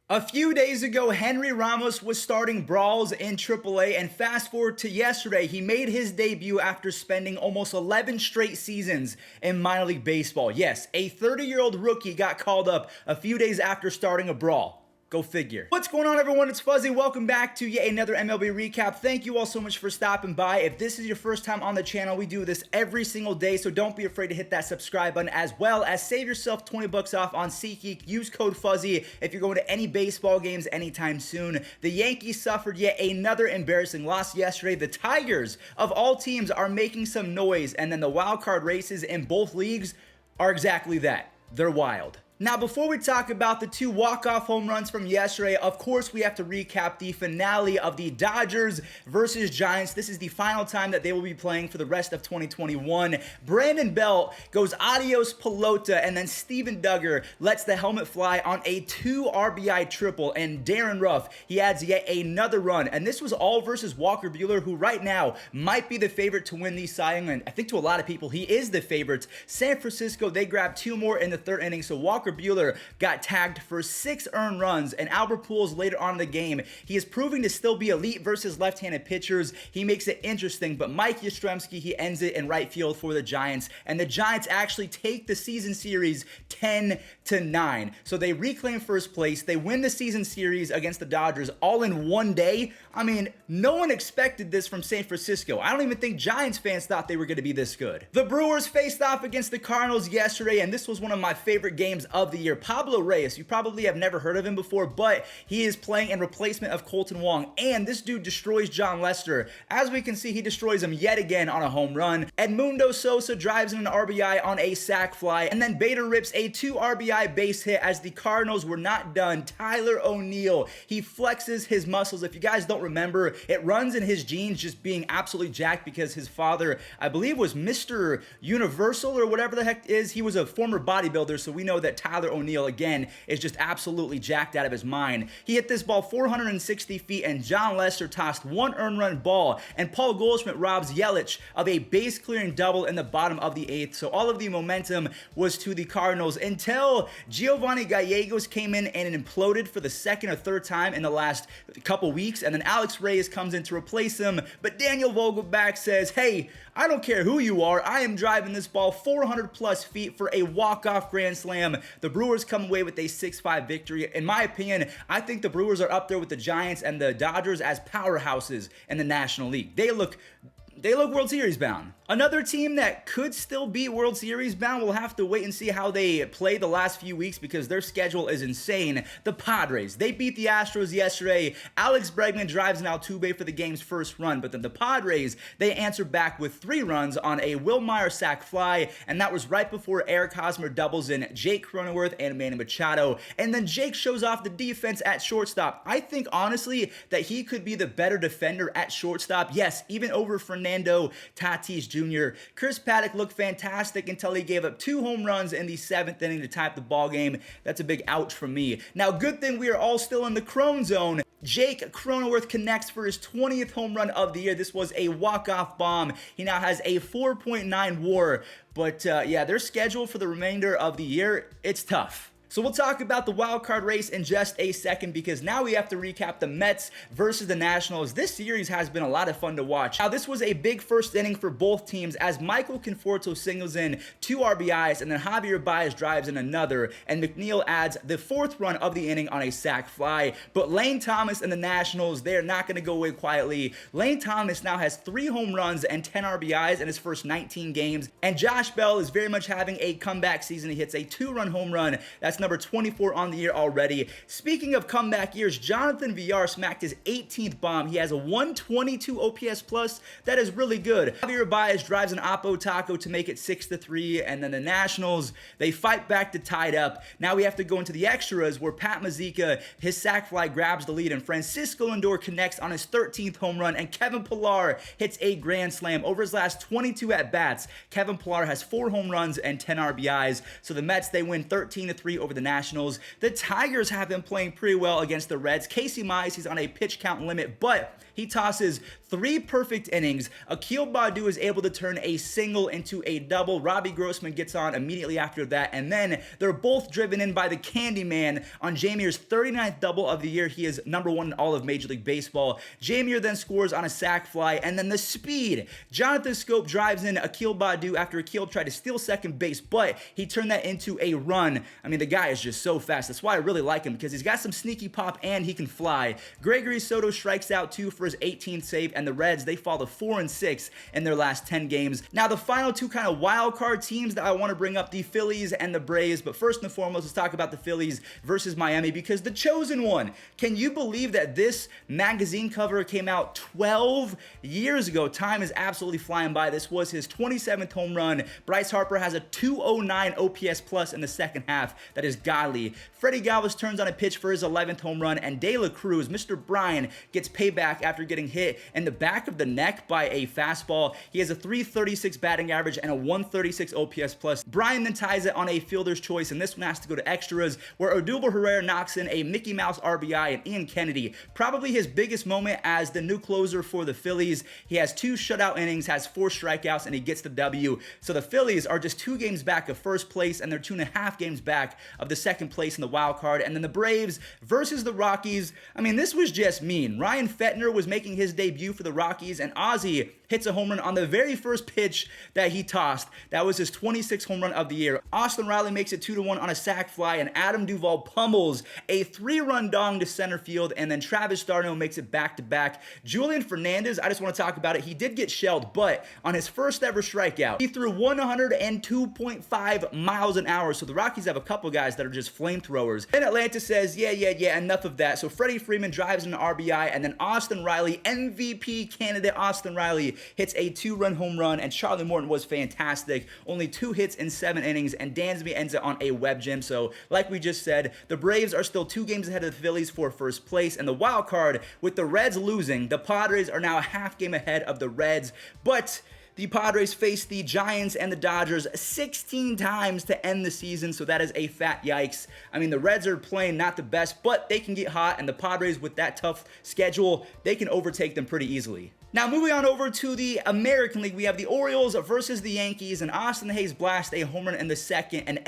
A few days ago, Henry Ramos was starting brawls in AAA, and fast forward to yesterday, he made his debut after spending almost 11 straight seasons in minor league baseball. Yes, a 30-year-old rookie got called up a few days after starting a brawl. Go figure. What's going on, everyone? It's Fuzzy. Welcome back to yet another MLB recap. Thank you all so much for stopping by. If this is your first time on the channel, we do this every single day, so don't be afraid to hit that subscribe button, as well as save yourself 20 bucks off on SeatGeek. Use code Fuzzy if you're going to any baseball games anytime soon. The Yankees suffered yet another embarrassing loss yesterday. The Tigers, of all teams, are making some noise, and then the wild card races in both leagues are exactly that. They're wild. Now, before we talk about the two walk-off home runs from yesterday, of course, we have to recap the finale of the Dodgers versus Giants. This is the final time that they will be playing for the rest of 2021. Brandon Belt goes adios pelota, and then Steven Duggar lets the helmet fly on a 2 RBI triple, and Darren Ruff, he adds yet another run, and this was all versus Walker Buehler, who right now might be the favorite to win the Cy Young, and I think to a lot of people, he is the favorite. San Francisco, they grabbed 2 more in the 3rd inning, so Walker Buehler got tagged for 6 earned runs, and Albert Pujols later on in the game, he is proving to still be elite versus left-handed pitchers. He makes it interesting, but Mike Yastrzemski, he ends it in right field for the Giants, and the Giants actually take the season series 10-9. So they reclaim first place. They win the season series against the Dodgers all in one day. I mean, no one expected this from San Francisco. I don't even think Giants fans thought they were going to be this good. The Brewers faced off against the Cardinals yesterday, and this was one of my favorite games of the year. Pablo Reyes, you probably have never heard of him before, but he is playing in replacement of Colton Wong, and this dude destroys John Lester. As we can see, he destroys him yet again on a home run. Edmundo Sosa drives in an RBI on a sac fly, and then Bader rips a 2 RBI base hit. As the Cardinals were not done, Tyler O'Neill, he flexes his muscles. If you guys don't remember, it runs in his genes, just being absolutely jacked because his father, I believe, was Mr. Universal or whatever the heck is. He was a former bodybuilder, so we know that Tyler O'Neill, again, is just absolutely jacked out of his mind. He hit this ball 460 feet, and John Lester tossed 1 earned run ball, and Paul Goldschmidt robs Yelich of a base-clearing double in the bottom of the 8th. So all of the momentum was to the Cardinals until Giovanni Gallegos came in and imploded for the 2nd or 3rd time in the last couple weeks, and then Alex Reyes comes in to replace him, but Daniel Vogelbach says, hey, I don't care who you are, I am driving this ball 400 plus feet for a walk-off grand slam. The Brewers come away with a 6-5 victory. In my opinion, I think the Brewers are up there with the Giants and the Dodgers as powerhouses in the National League. They look World Series bound. Another team that could still be World Series bound, we'll have to wait and see how they play the last few weeks because their schedule is insane. The Padres, they beat the Astros yesterday. Alex Bregman drives an Altuve for the game's first run, but then the Padres, they answer back with 3 runs on a Will Meyer sac fly, and that was right before Eric Hosmer doubles in Jake Cronenworth and Manny Machado, and then Jake shows off the defense at shortstop. I think, honestly, that he could be the better defender at shortstop. Yes, even over Fernando Tatis Jr. Chris Paddock looked fantastic until he gave up 2 home runs in the 7th inning to tie up the ball game. That's a big ouch for me. Now, good thing we are all still in the Crone zone. Jake Cronenworth connects for his 20th home run of the year. This was a walk-off bomb. He now has a 4.9 WAR. But yeah, their schedule for the remainder of the year, it's tough. So we'll talk about the wild card race in just a second because now we have to recap the Mets versus the Nationals. This series has been a lot of fun to watch. Now, this was a big first inning for both teams as Michael Conforto singles in 2 RBIs, and then Javier Baez drives in another, and McNeil adds the 4th run of the inning on a sac fly. But Lane Thomas and the Nationals, they are not going to go away quietly. Lane Thomas now has 3 home runs and 10 RBIs in his first 19 games, and Josh Bell is very much having a comeback season. He hits a 2-run home run. That's number 24 on the year already. Speaking of comeback years, Jonathan Villar smacked his 18th bomb. He has a 122 OPS plus. That is really good. Javier Baez drives an Oppo Taco to make it 6-3, and then the Nationals, they fight back to tie it up. Now we have to go into the extras where Pat Mazeika, his sac fly grabs the lead, and Francisco Lindor connects on his 13th home run, and Kevin Pillar hits a grand slam. Over his last 22 at-bats, Kevin Pillar has 4 home runs and 10 RBIs. So the Mets, they win 13-3 over the Nationals. The Tigers have been playing pretty well against the Reds. Casey Mize, he's on a pitch count limit, but he tosses 3 perfect innings. Akil Baddoo is able to turn a single into a double. Robbie Grossman gets on immediately after that, and then they're both driven in by the Candyman on Jamier's 39th double of the year. He is #1 in all of Major League Baseball. Jamier then scores on a sac fly, and then the speed. Jonathan Scope drives in Akil Baddoo after Akil tried to steal second base, but he turned that into a run. I mean, the guy is just so fast. That's why I really like him, because he's got some sneaky pop and he can fly. Gregory Soto strikes out 2 for his 18th save, and the Reds, they fall to 4-6 in their last 10 games. Now, the final 2 kind of wild card teams that I want to bring up, the Phillies and the Braves, but first and foremost, let's talk about the Phillies versus Miami, because the chosen one, can you believe that this magazine cover came out 12 years ago? Time is absolutely flying by. This was his 27th home run. Bryce Harper has a 209 OPS plus in the second half. That is godly. Freddie Galvis turns on a pitch for his 11th home run, and De La Cruz, Mr. Bryan, gets payback after getting hit in the back of the neck by a fastball. He has a 336 batting average and a 136 OPS plus. Bryan then ties it on a fielder's choice, and this one has to go to extras, where Odubel Herrera knocks in a Mickey Mouse RBI, and Ian Kennedy, probably his biggest moment as the new closer for the Phillies. He has 2 shutout innings, has 4 strikeouts, and he gets the W. So the Phillies are just 2 games back of first place, and they're 2.5 games back of the second place in the wild card. And then the Braves versus the Rockies. I mean, this was just mean. Ryan Fettner was making his debut for the Rockies, and Ozzie hits a home run on the very first pitch that he tossed. That was his 26th home run of the year. Austin Riley makes it 2-1 on a sac fly, and Adam Duvall pummels a 3-run dong to center field, and then Travis d'Arnaud makes it back-to-back. Julian Fernandez, I just want to talk about it. He did get shelled, but on his first ever strikeout, he threw 102.5 miles an hour. So the Rockies have a couple guys that are just flamethrowers. And Atlanta says, yeah, enough of that. So Freddie Freeman drives an RBI, and then Austin Riley, MVP candidate Austin Riley, hits a 2-run home run, and Charlie Morton was fantastic. Only 2 hits in 7 innings, and Dansby ends it on a web gem. So, like we just said, the Braves are still 2 games ahead of the Phillies for first place, and the wild card, with the Reds losing, the Padres are now a half game ahead of the Reds, but the Padres face the Giants and the Dodgers 16 times to end the season, so that is a fat yikes. I mean, the Reds are playing not the best, but they can get hot, and the Padres, with that tough schedule, they can overtake them pretty easily. Now, moving on over to the American League, we have the Orioles versus the Yankees, and Austin Hayes blasts a home run in the second, and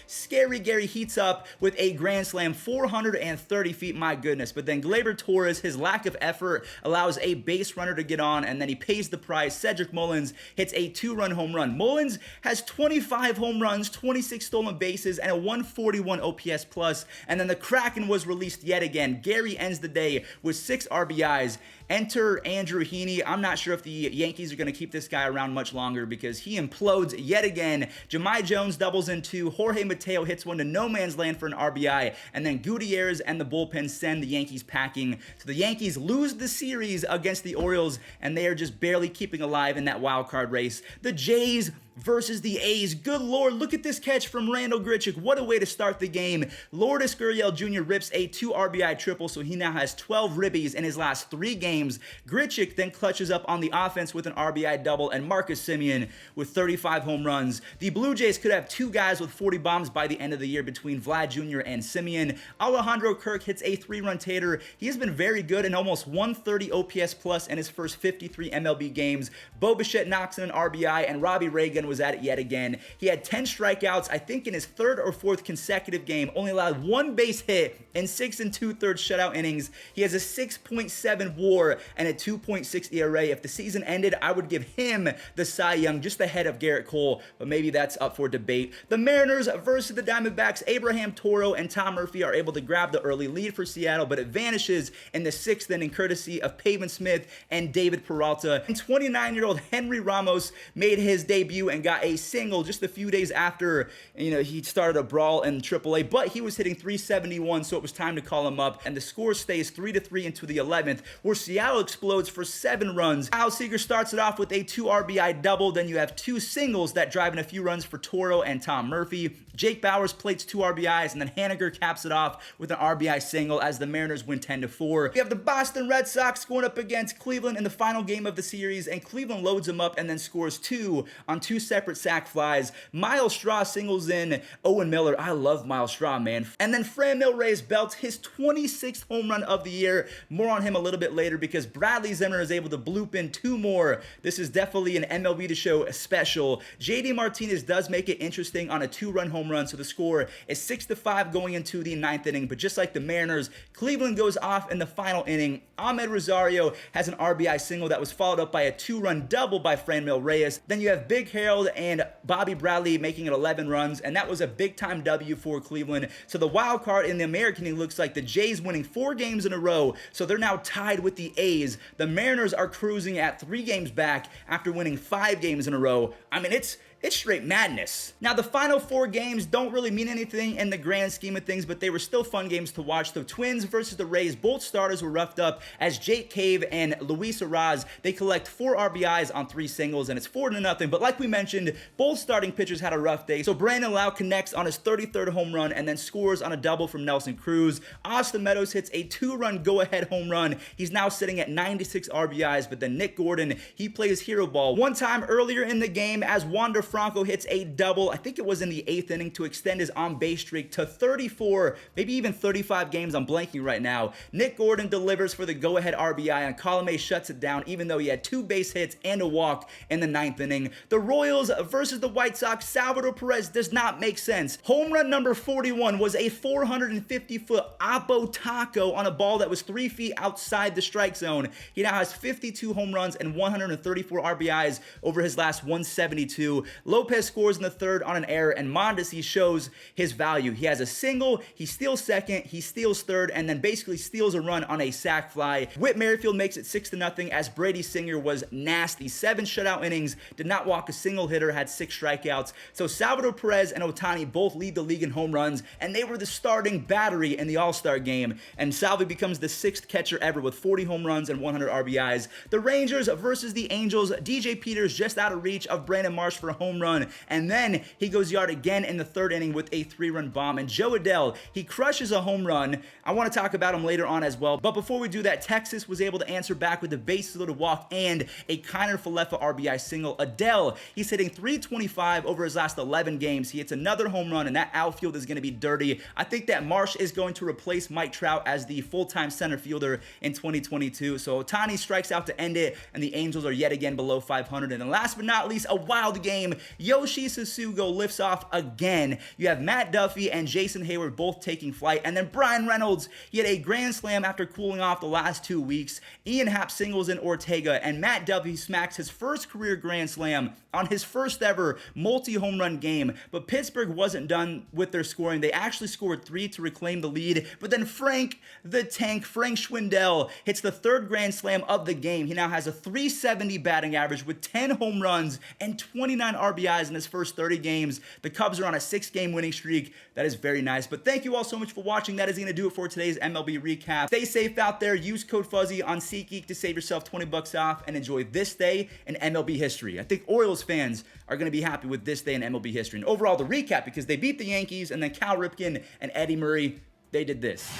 Scary Gary heats up with a grand slam, 430 feet, my goodness. But then Gleyber Torres, his lack of effort allows a base runner to get on, and then he pays the price. Cedric Mullins hits a 2-run home run. Mullins has 25 home runs, 26 stolen bases, and a 141 OPS plus, and then the Kraken was released yet again. Gary ends the day with 6 RBIs. Enter Andrew Heaney. I'm not sure if the Yankees are going to keep this guy around much longer, because he implodes yet again. Jahmai Jones doubles in 2. Jorge Mateo hits one to no man's land for an RBI. And then Gutierrez and the bullpen send the Yankees packing. So the Yankees lose the series against the Orioles, and they are just barely keeping alive in that wild card race. The Jays versus the A's. Good Lord, look at this catch from Randall Grichuk. What a way to start the game. Lourdes Gurriel Jr. rips a 2 RBI triple, so he now has 12 ribbies in his last 3 games. Grichuk then clutches up on the offense with an RBI double, and Marcus Semien with 35 home runs. The Blue Jays could have 2 guys with 40 bombs by the end of the year between Vlad Jr. and Semien. Alejandro Kirk hits a 3-run tater. He has been very good in almost 130 OPS plus in his first 53 MLB games. Bo Bichette knocks in an RBI, and Robbie Reagan was at it yet again. He had 10 strikeouts, I think in his 3rd or 4th consecutive game, only allowed 1 base hit in 6 2/3 shutout innings. He has a 6.7 WAR and a 2.6 ERA. If the season ended, I would give him the Cy Young, just ahead of Garrett Cole, but maybe that's up for debate. The Mariners versus the Diamondbacks. Abraham Toro and Tom Murphy are able to grab the early lead for Seattle, but it vanishes in the 6th inning courtesy of Pavin Smith and David Peralta. And 29-year-old Henry Ramos made his debut and got a single just a few days after, he started a brawl in AAA, but he was hitting .371, so it was time to call him up, and the score stays 3-3 into the 11th, where Seattle explodes for 7 runs. Kyle Seager starts it off with a 2 RBI double, then you have 2 singles that drive in a few runs for Toro and Tom Murphy. Jake Bauers plates 2 RBIs, and then Haniger caps it off with an RBI single as the Mariners win 10-4. We have the Boston Red Sox going up against Cleveland in the final game of the series, and Cleveland loads them up and then scores 2 on 2 separate sac flies. Miles Straw singles in Owen Miller. I love Miles Straw, man. And then Franmil Reyes belts his 26th home run of the year. More on him a little bit later because Bradley Zimmer is able to bloop in 2 more. This is definitely an MLB The Show special. JD Martinez does make it interesting on a 2-run home run, so the score is 6-5 going into the 9th inning. But just like the Mariners, Cleveland goes off in the final inning. Ahmed Rosario has an RBI single that was followed up by a 2-run double by Franmil Reyes. Then you have Big Harold and Bobby Bradley making it 11 runs, and that was a big-time W for Cleveland. So the wild card in the American League looks like the Jays winning 4 games in a row, so they're now tied with the A's. The Mariners are cruising at 3 games back after winning 5 games in a row. I mean, it's straight madness. Now, the final 4 games don't really mean anything in the grand scheme of things, but they were still fun games to watch. The Twins versus the Rays, both starters were roughed up as Jake Cave and Luis Arraez, they collect 4 RBIs on 3 singles, and it's 4-0. But like we mentioned, both starting pitchers had a rough day. So Brandon Lau connects on his 33rd home run and then scores on a double from Nelson Cruz. Austin Meadows hits a 2-run go-ahead home run. He's now sitting at 96 RBIs, but then Nick Gordon, he plays hero ball. One time earlier in the game as Wander Franco hits a double, I think it was in the 8th inning, to extend his on-base streak to 34, maybe even 35 games. I'm blanking right now. Nick Gordon delivers for the go-ahead RBI, and Colomé shuts it down even though he had 2 base hits and a walk in the 9th inning. The Royals versus the White Sox, Salvador Perez does not make sense. Home run number 41 was a 450-foot Oppo Taco on a ball that was 3 feet outside the strike zone. He now has 52 home runs and 134 RBIs over his last 172. Lopez scores in the 3rd on an error, and Mondesi shows his value. He has a single, he steals 2nd, he steals 3rd, and then basically steals a run on a sac fly. Whit Merrifield makes it 6-0 as Brady Singer was nasty. 7 shutout innings, did not walk a single hitter, had 6 strikeouts. So Salvador Perez and Ohtani both lead the league in home runs, and they were the starting battery in the All-Star game. And Salvi becomes the 6th catcher ever with 40 home runs and 100 RBIs. The Rangers versus the Angels, DJ Peters just out of reach of Brandon Marsh for a home run, and then he goes yard again in the 3rd inning with a 3-run bomb. And Joe Adell, he crushes a home run. I want to talk about him later on as well, but before we do that, Texas was able to answer back with a bases loaded walk and a Kiner Falefa RBI single. Adell, he's hitting .325 over his last 11 games. He hits another home run, and that outfield is going to be dirty. I think that Marsh is going to replace Mike Trout as the full-time center fielder in 2022. So Ohtani strikes out to end it, and the Angels are yet again below 500. And last but not least, a wild game. Yoshi Sasugo lifts off again. You have Matt Duffy and Jason Hayward both taking flight, and then Brian Reynolds, he had a grand slam after cooling off the last 2 weeks. Ian Happ singles in Ortega, and Matt Duffy smacks his first career grand slam on his first ever multi-home run game. But Pittsburgh wasn't done with their scoring. They actually scored 3 to reclaim the lead, but then Frank the Tank, Frank Schwindel, hits the 3rd grand slam of the game. He now has a .370 batting average with 10 home runs and 29 RBIs in his first 30 games. The Cubs are on a 6-game winning streak. That is very nice. But thank you all so much for watching. That is going to do it for today's MLB recap. Stay safe out there. Use code Fuzzy on SeatGeek to save yourself $20 off and enjoy this day in MLB history. I think Orioles fans are going to be happy with this day in MLB history. And overall, the recap, because they beat the Yankees, and then Cal Ripken and Eddie Murray, they did this.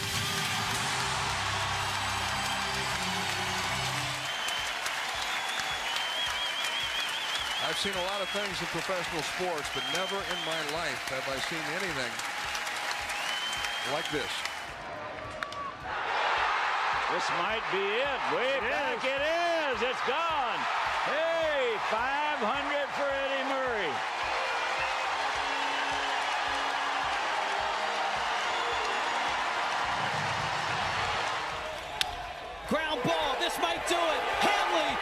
I've seen a lot of things in professional sports, but never in my life have I seen anything like this. This might be it. Way back it is. It's gone. Hey, 500 for Eddie Murray. Ground ball. This might do it. Hanley